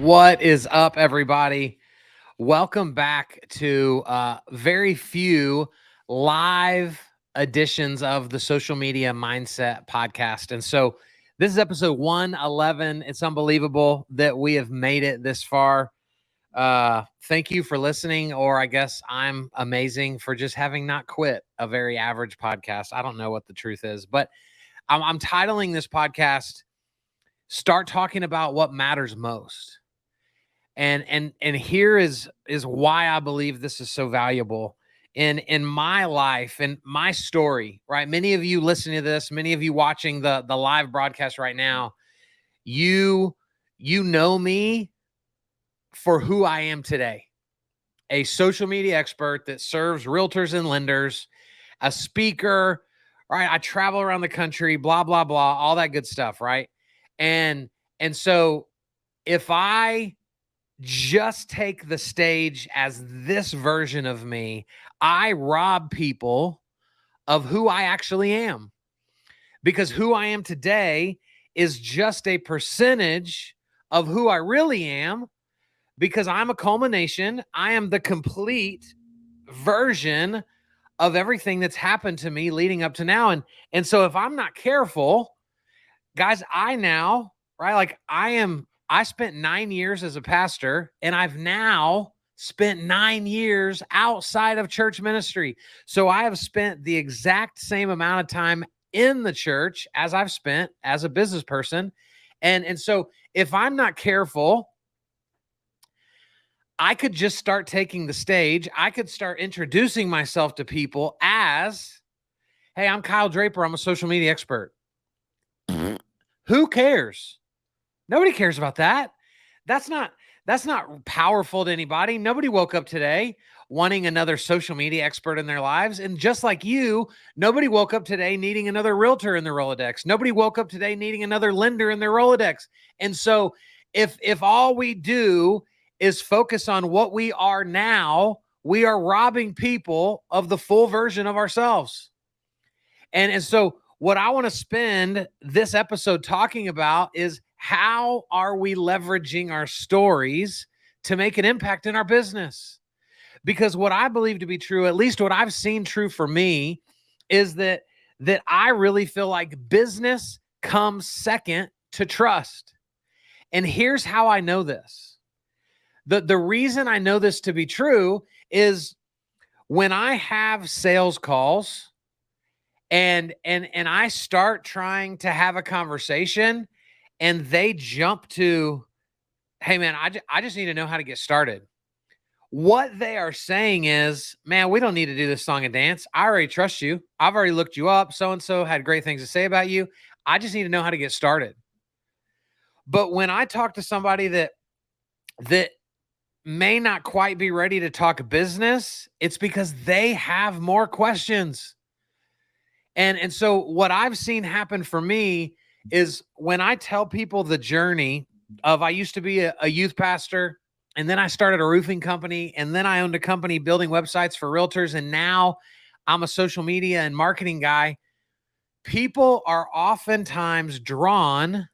What is up, everybody? Welcome back to very few live editions of the Social Media Mindset Podcast. And so this is episode 111. It's unbelievable that we have made it this far. Thank you for listening, or I guess I'm amazing for just having not quit a very average podcast. I don't know what the truth is, but I'm titling this podcast, Start Talking About What Matters Most. And here is why I believe this is so valuable in my life and my story, right? Many of you listening to this, many of you watching the live broadcast right now, you know me for who I am today. A social media expert that serves realtors and lenders, a speaker, right? I travel around the country, blah blah blah, all that good stuff, right? And so if I just take the stage as this version of me, I rob people of who I actually am. Because who I am today is just a percentage of who I really am, because I'm a culmination. I am the complete version of everything that's happened to me leading up to now. And so if I'm not careful, guys, I spent 9 years as a pastor, and I've now spent 9 years outside of church ministry. So I have spent the exact same amount of time in the church as I've spent as a business person. And so if I'm not careful, I could just start taking the stage. I could start introducing myself to people as, hey, I'm Kyle Draper. I'm a social media expert. Who cares? Nobody cares about that. That's not powerful to anybody. Nobody woke up today wanting another social media expert in their lives. And just like you, nobody woke up today needing another realtor in their Rolodex. Nobody woke up today needing another lender in their Rolodex. And so if all we do is focus on what we are now, we are robbing people of the full version of ourselves. And so what I want to spend this episode talking about is, how are we leveraging our stories to make an impact in our business? Because what I believe to be true, at least what I've seen true for me, is that I really feel like business comes second to trust. And here's how I know this. The reason I know this to be true is when I have sales calls and I start trying to have a conversation, and they jump to, hey, man, I just need to know how to get started. What they are saying is, man, we don't need to do this song and dance. I already trust you. I've already looked you up. So-and-so had great things to say about you. I just need to know how to get started. But when I talk to somebody that may not quite be ready to talk business, it's because they have more questions. And so what I've seen happen for me is, when I tell people the journey of, I used to be a youth pastor, and then I started a roofing company, and then I owned a company building websites for realtors, and now I'm a social media and marketing guy. People are oftentimes drawn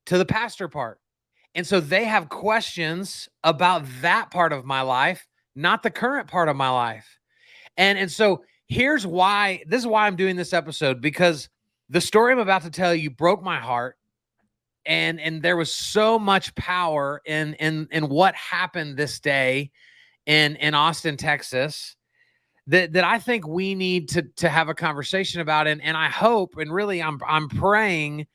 to the pastor part. And so they have questions about that part of my life, not the current part of my life. And so this is why I'm doing this episode, because the story I'm about to tell you broke my heart, and there was so much power in what happened this day in Austin, Texas, that I think we need to have a conversation about. And I hope, and really I'm praying,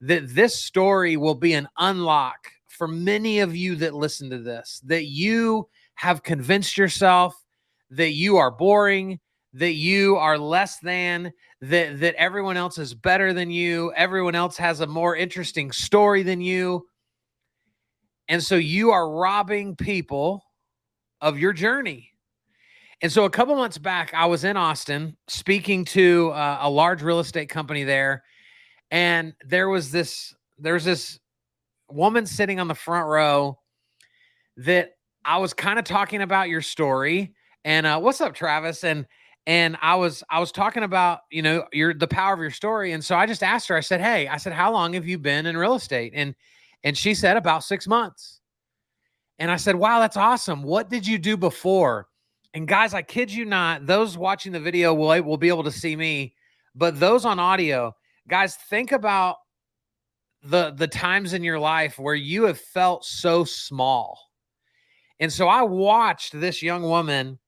that this story will be an unlock for many of you that listen to this, that you have convinced yourself that you are boring, that you are less than, that everyone else is better than you, everyone else has a more interesting story than you. And so you are robbing people of your journey. And so a couple months back, I was in Austin speaking to a large real estate company there. And there's this woman sitting on the front row that I was kind of talking about your story. And what's up, Travis? And I was talking about, the power of your story. And so I just asked her, I said, how long have you been in real estate? And she said, about 6 months. And I said, wow, that's awesome. What did you do before? And guys, I kid you not, those watching the video will be able to see me, but those on audio, guys, think about the times in your life where you have felt so small. And so I watched this young woman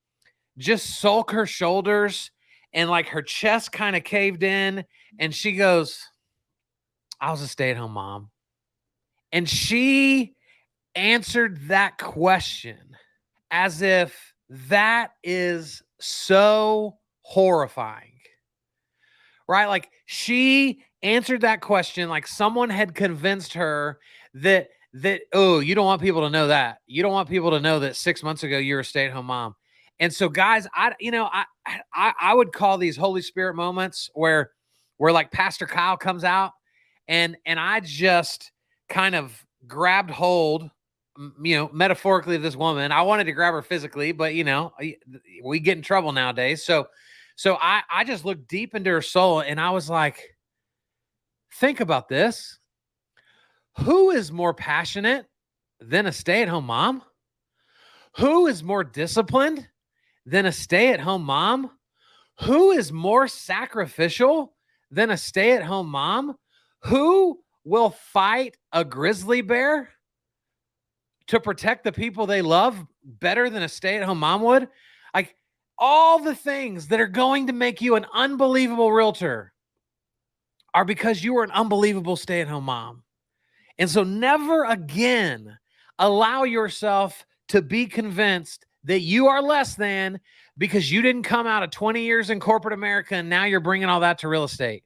just sulk her shoulders and like her chest kind of caved in. And she goes, I was a stay-at-home mom. And she answered that question as if that is so horrifying, right? Like she answered that question like someone had convinced her that oh, you don't want people to know that. You don't want people to know that 6 months ago you were a stay-at-home mom. And so guys, I would call these Holy Spirit moments where like Pastor Kyle comes out and I just kind of grabbed hold, metaphorically, of this woman. I wanted to grab her physically, but we get in trouble nowadays. So I just looked deep into her soul and I was like, think about this. Who is more passionate than a stay-at-home mom? Who is more disciplined than a stay-at-home mom? Who is more sacrificial than a stay-at-home mom? Who will fight a grizzly bear to protect the people they love better than a stay-at-home mom would? Like all the things that are going to make you an unbelievable realtor are because you were an unbelievable stay-at-home mom. And so never again allow yourself to be convinced that you are less than because you didn't come out of 20 years in corporate America and now you're bringing all that to real estate.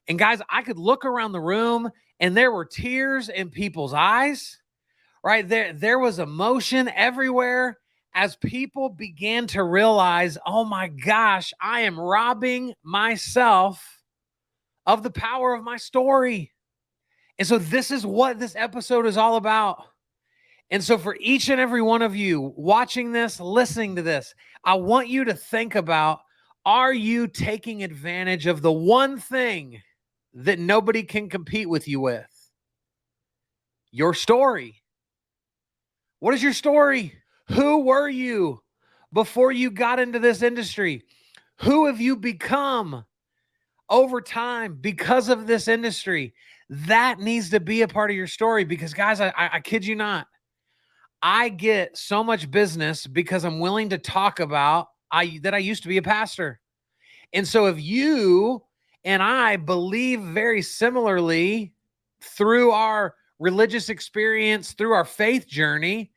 And guys, I could look around the room and there were tears in people's eyes, right? There was emotion everywhere as people began to realize, oh my gosh, I am robbing myself of the power of my story. And so this is what this episode is all about. And so for each and every one of you watching this, listening to this, I want you to think about, are you taking advantage of the one thing that nobody can compete with you with? Your story. What is your story? Who were you before you got into this industry? Who have you become over time because of this industry? That needs to be a part of your story because, guys, I kid you not, I get so much business because I'm willing to talk about that I used to be a pastor. And so if you and I believe very similarly through our religious experience, through our faith journey,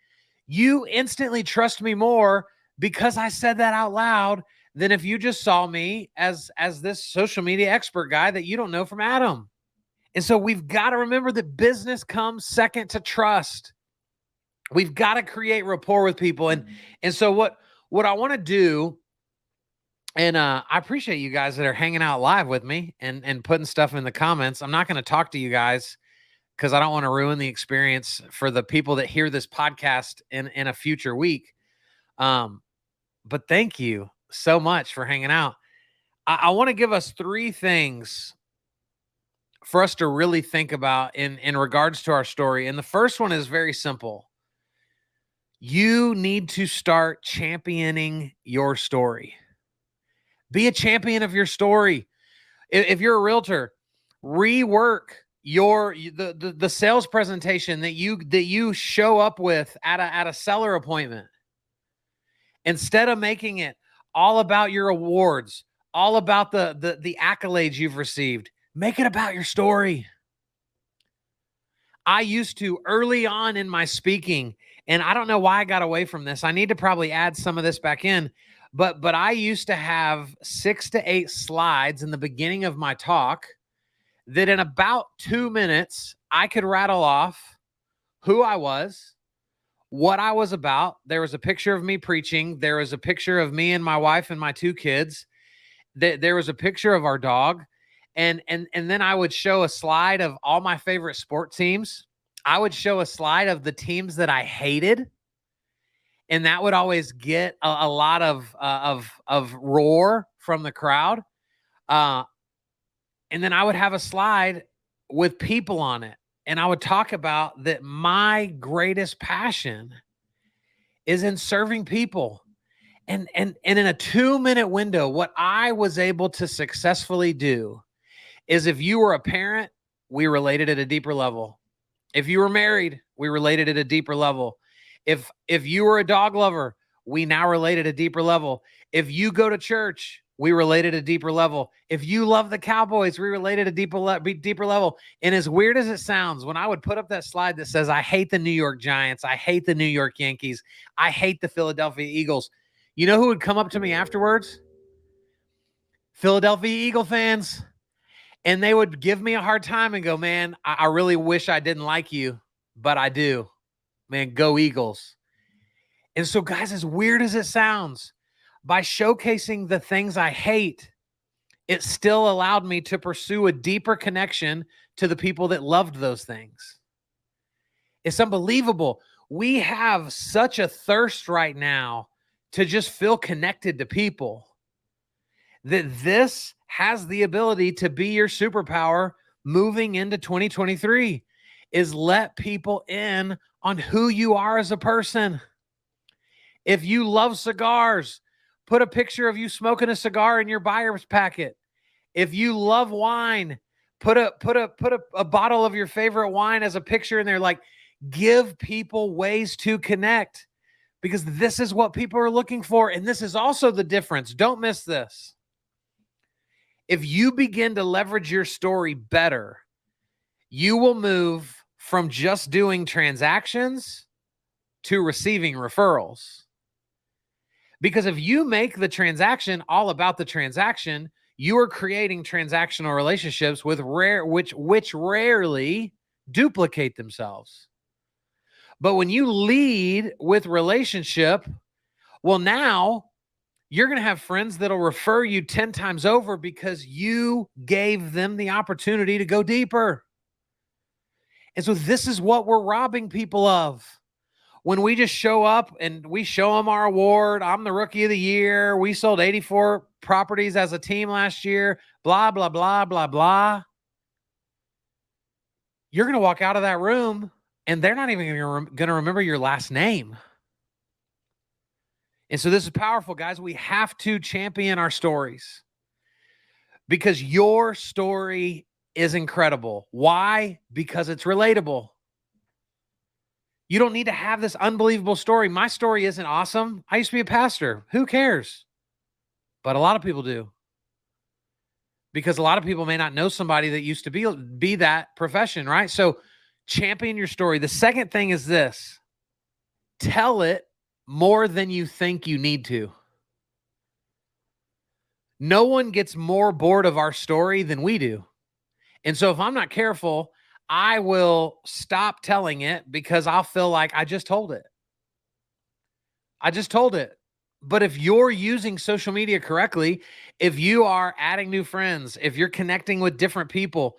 you instantly trust me more because I said that out loud than if you just saw me as this social media expert guy that you don't know from Adam. And so we've got to remember that business comes second to trust. We've got to create rapport with people. And so what I want to do, and I appreciate you guys that are hanging out live with me and putting stuff in the comments. I'm not going to talk to you guys because I don't want to ruin the experience for the people that hear this podcast in a future week. But thank you so much for hanging out. I want to give us 3 things for us to really think about in regards to our story. And the first one is very simple. You need to start championing your story. Be a champion of your story. If you're a realtor, rework the sales presentation that you show up with at a seller appointment. Instead of making it all about your awards, all about the accolades you've received, make it about your story. I used to, early on in my speaking, and I don't know why I got away from this. I need to probably add some of this back in, but I used to have 6 to 8 slides in the beginning of my talk that in about 2 minutes, I could rattle off who I was, what I was about. There was a picture of me preaching. There was a picture of me and my wife and my 2 kids. There was a picture of our dog. And then I would show a slide of all my favorite sport teams. I would show a slide of the teams that I hated. And that would always get a lot of roar from the crowd. And then I would have a slide with people on it. And I would talk about that my greatest passion is in serving people. And in a 2-minute window, what I was able to successfully do is, if you were a parent, we related at a deeper level. If you were married, we related at a deeper level. If you were a dog lover, we now relate at a deeper level. If you go to church, we related at a deeper level. If you love the Cowboys, we related at a deeper level. And as weird as it sounds, when I would put up that slide that says, I hate the New York Giants, I hate the New York Yankees, I hate the Philadelphia Eagles, you know who would come up to me afterwards? Philadelphia Eagle fans. And they would give me a hard time and go, man, I really wish I didn't like you, but I do. Man, go Eagles. And so, guys, as weird as it sounds, by showcasing the things I hate, it still allowed me to pursue a deeper connection to the people that loved those things. It's unbelievable. We have such a thirst right now to just feel connected to people that this has the ability to be your superpower moving into 2023, is let people in on who you are as a person. If you love cigars, put a picture of you smoking a cigar in your buyer's packet. If you love wine, put a bottle of your favorite wine as a picture in there. Like, give people ways to connect, because this is what people are looking for. And this is also the difference. Don't miss this. If you begin to leverage your story better, you will move from just doing transactions to receiving referrals. Because if you make the transaction all about the transaction, you are creating transactional relationships with which rarely duplicate themselves. But when you lead with relationship, well, now you're going to have friends that'll refer you 10 times over because you gave them the opportunity to go deeper. And so this is what we're robbing people of. When we just show up and we show them our award, I'm the rookie of the year, we sold 84 properties as a team last year, blah, blah, blah, blah, blah. You're going to walk out of that room and they're not even going to remember your last name. And so this is powerful, guys. We have to champion our stories, because your story is incredible. Why? Because it's relatable. You don't need to have this unbelievable story. My story isn't awesome. I used to be a pastor. Who cares? But a lot of people do, because a lot of people may not know somebody that used to be that profession, right? So champion your story. The second thing is this: tell it more than you think you need to. No one gets more bored of our story than we do. And so if I'm not careful, I will stop telling it because I'll feel like I just told it. But if you're using social media correctly, if you are adding new friends, if you're connecting with different people,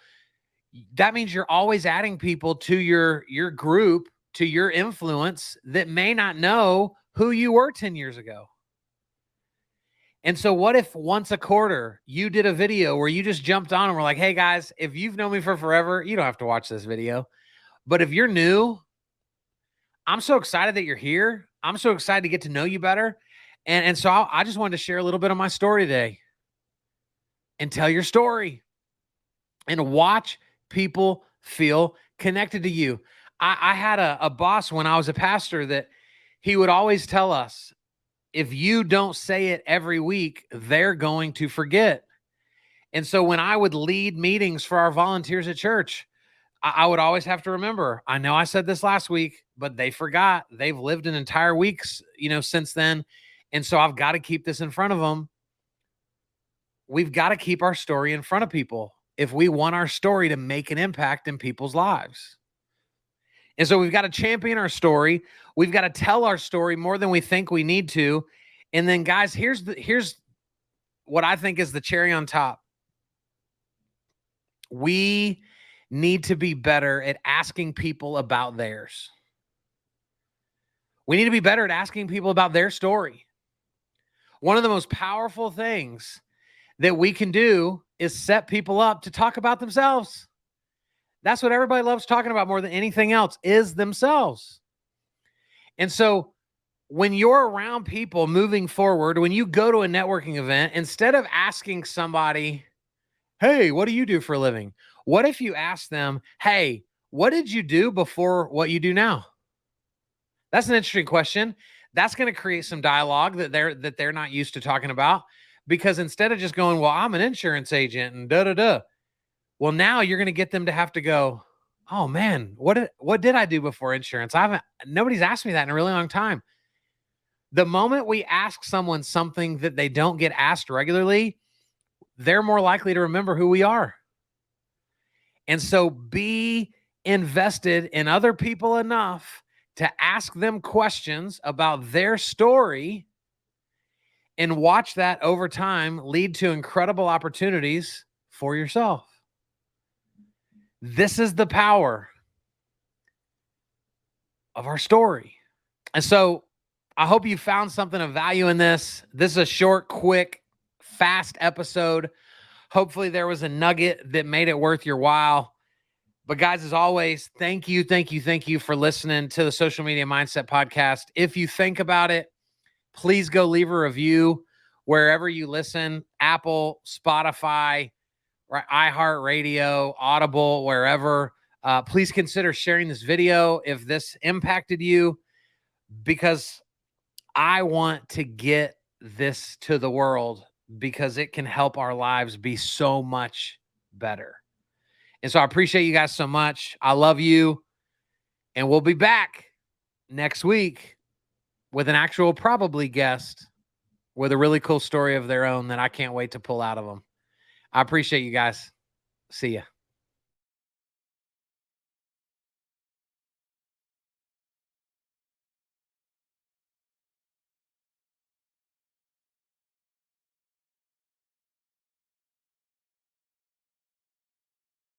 that means you're always adding people to your group, to your influence, that may not know who you were 10 years ago. And so what if once a quarter you did a video where you just jumped on and were like, hey guys, if you've known me for forever, you don't have to watch this video. But if you're new, I'm so excited that you're here. I'm so excited to get to know you better. And so I just wanted to share a little bit of my story today, and tell your story and watch people feel connected to you. I had a boss when I was a pastor that he would always tell us, if you don't say it every week, they're going to forget. And so when I would lead meetings for our volunteers at church, I would always have to remember, I know I said this last week, but they forgot. They've lived an entire week, since then. And so I've got to keep this in front of them. We've got to keep our story in front of people if we want our story to make an impact in people's lives. And so we've got to champion our story. We've got to tell our story more than we think we need to. And then, guys, here's what I think is the cherry on top. We need to be better at asking people about theirs. We need to be better at asking people about their story. One of the most powerful things that we can do is set people up to talk about themselves. That's what everybody loves talking about more than anything else, is themselves. And so when you're around people moving forward, when you go to a networking event, instead of asking somebody, hey, what do you do for a living? What if you ask them, hey, what did you do before what you do now? That's an interesting question. That's going to create some dialogue that they're not used to talking about, because instead of just going, well, I'm an insurance agent and da da da. Well, now you're going to get them to have to go, oh man, what did I do before insurance? Nobody's asked me that in a really long time. The moment we ask someone something that they don't get asked regularly, they're more likely to remember who we are. And so be invested in other people enough to ask them questions about their story, and watch that over time lead to incredible opportunities for yourself. This is the power of our story. And so I hope you found something of value in this. This is a short, quick, fast episode. Hopefully there was a nugget that made it worth your while. But guys, as always, thank you for listening to the Social Media Mindset Podcast. If you think about it, please go leave a review wherever you listen, Apple, Spotify, iHeartRadio, Audible, wherever. Please consider sharing this video if this impacted you, because I want to get this to the world, because it can help our lives be so much better. And so I appreciate you guys so much. I love you. And we'll be back next week with an actual probably guest with a really cool story of their own that I can't wait to pull out of them. I appreciate you guys. See ya.